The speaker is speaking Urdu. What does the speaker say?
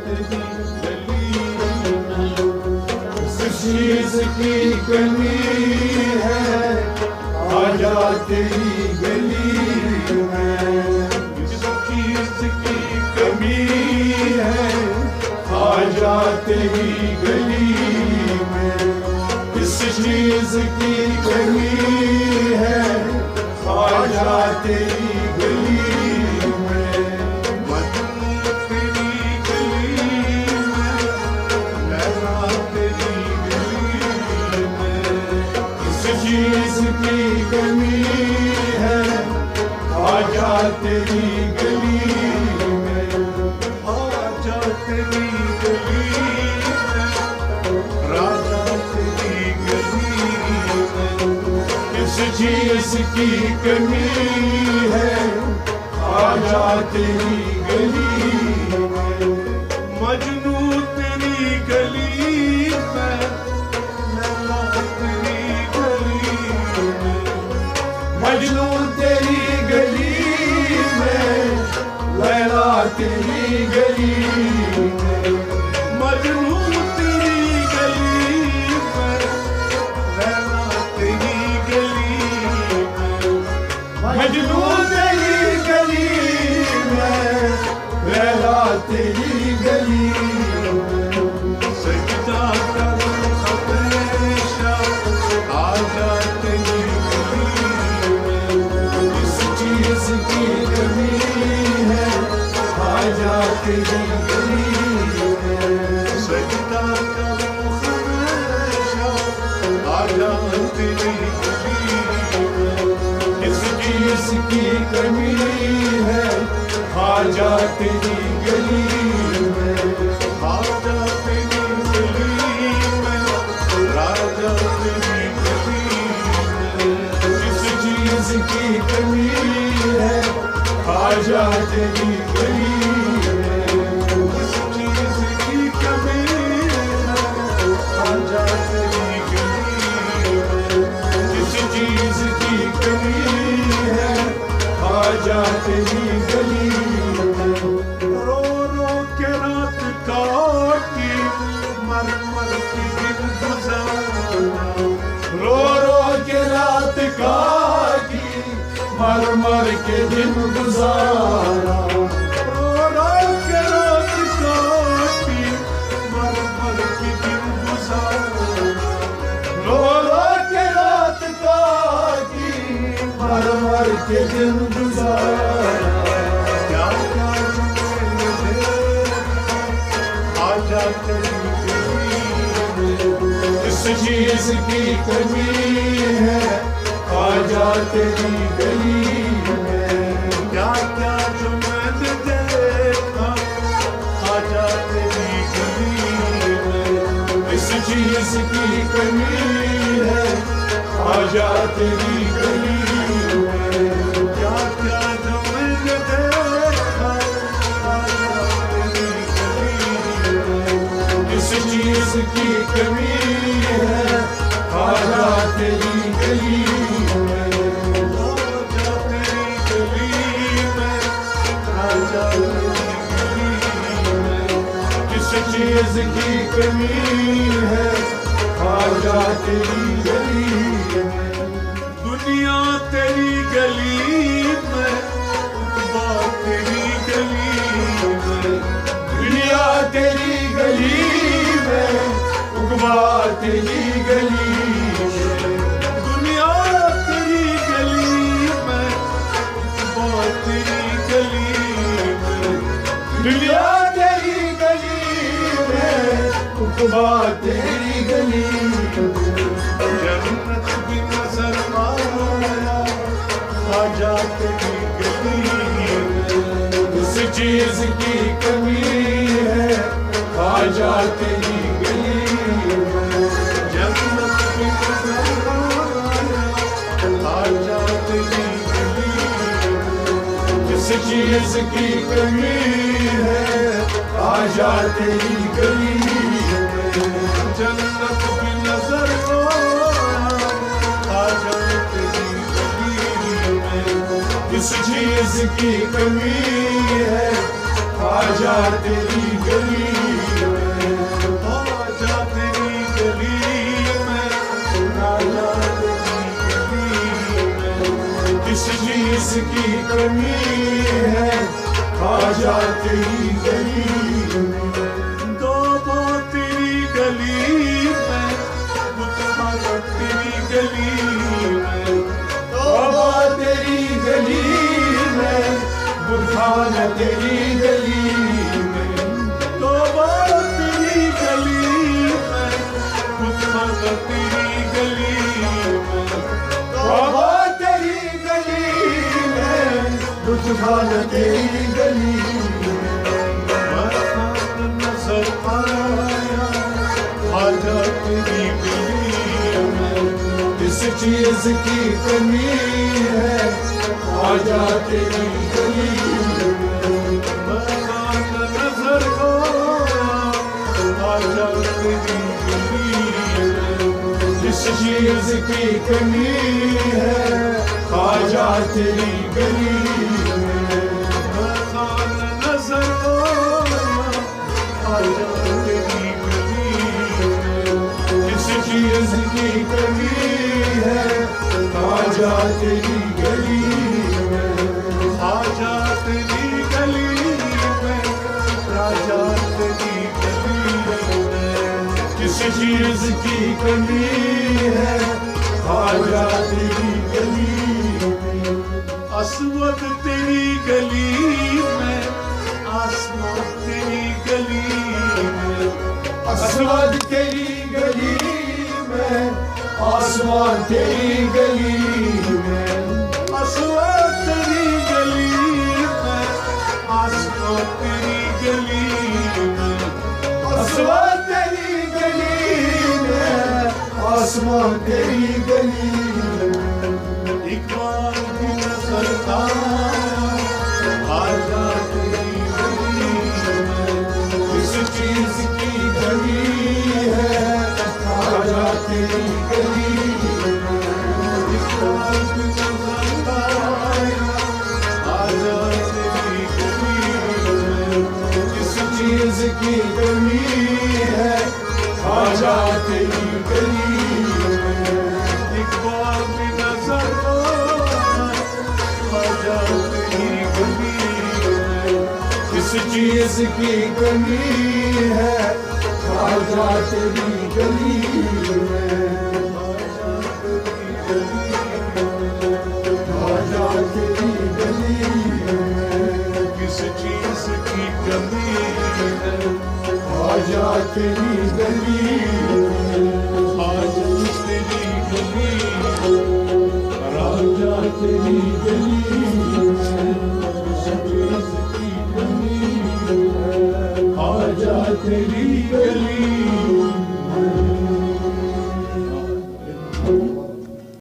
تیری گلی میں اس چیز کی کمی ہے آ جا تیری گلی میں جس چیز کی کمی ہے آ جا تیری گلی میں اس چیز کی کمی ہے آ جا تیری گلی میں مجنوں تیری گلی میں لیلا تیری گلی میں اس چیز کی کمی ہے آ جا تیری گلی میں آ جا تیری گلی میں راجا تیری گلی میں اس چیز کی کمی ہے آ جا تیری گلی میں مجنوں تیری گلی میں لیلا تیری گلی میں مجنوں تیری گلی میں لیلا تیری گلی میں مجنوں تیری گلی میں لیلا تیری گلی میں مجنوں تیری گلی میں لیلا تیری گلی میں سجدہ کروں ہمیشہ آ جا تیری گلی میں اس چیز کی کمی ہے آ جا تیری گلی میں سجدہ کروں ہمیشہ آ جا تیری گلی میں اس چیز کی کمی ہے آ جا تیری گلی میں آ جا تیری گلی میں راجا تیری گلی میں اس چیز کی کمی ہے آ جا تیری گلی میں اس چیز کی کمی ہے آ جا تیری گلی میں اس چیز کی کمی ہے آ جا تیری گلی میں رو رو کے رات کاٹی مر مر کے دن گزارا رو رو کے رات کاٹی مر مر کے دن گزارا رو رو کے رات کاٹی مر مر کے دن گزارا رو رو کے رات کاٹی مر مر کے دن گزارا کیا کیا آ جا تیری گلی میں اس چیز کی کمی ہے آ جا تیری گلی میں کیا کیا جو میں نے دیکھا آ جا تیری گلی میں اس چیز کی کمی ہے آ جا تیری گلی میں کیا کیا جو میں نے دیکھا آ جا تیری گلی میں اس چیز کی کمی ہے آ جا تیری گلی میں آ جا تیری گلی میں آ جا تیری گلی میں اس چیز کی کمی ہے آ جا تیری گلی میں دنیا تیری گلی میں عقبہ تیری گلی میں دنیا تیری گلی میں عقبہ تیری گلی میں دنیا تیری گلی میں عقبہ تیری گلی میں دنیا تیری گلی میں عقبہ تیری گلی جنت بھی نظر آیا آ جا تیری گلی میں اس چیز کی کمی ہے آ جا تیری گلی میں جنت بھی نظر آیا آ جا تیری گلی میں اس چیز کی کمی ہے آ جا تیری گلی میں جنت بھی نظر آ جا تیری گلی میں اس چیز کی کمی ہے آ جا تیری گلی کی کمی ہے خواجہ تیری گلی میں توبہ تیری گلی میں بتخانہ تیری گلی میں توبہ تیری گلی میں بتخانہ تیری گلی میں توبہ تیری گلی میں بتخانہ تیری گلی میں توبہ تیری گلی میں بتخانہ تیری گلی نظر آیا خواجہ تیری گلی میں کس چیز کی کمی ہے خواجہ تیری گلی میں نظر آیا خواجہ تیری گلی میں کس چیز کی کمی ہے خواجہ تیری گلی میں نظر آیا خواجہ تیری گلی میں کس چیز کی کمی ہے خواجہ تیری گلی میں خواجہ تیری گلی میں راجہ تیری گلی میں کس چیز کی کمی ہے خواجہ تیری گلی میں اسود تیری گلی میں آسمان تیری گلی میں اسود تیری گلی میں آسمان تیری گلی میں اسود تیری گلی میں آسمان تیری گلی میں اسود تیری گلی میں آسمان تیری گلی میں اقبال کی نظر آیا خواجہ تیری گلی میں کس چیز کی کمی ہے خواجہ تیری گلی میں اقبال کی نظر آیا خواجہ تیری گلی میں کس چیز کی کمی ہے خواجہ تیری گلی میں اقبال کی نظر آیا خواجہ تیری گلی میں کس چیز کی کمی ہے خواجہ تیری گلی میں خواجہ تیری گلی میں کس چیز کی کمی ہے خواجہ تیری گلی میں خواجہ تیری گلی راجہ تیری گلی میں کس چیز کی کمی ہے خواجہ تیری گلی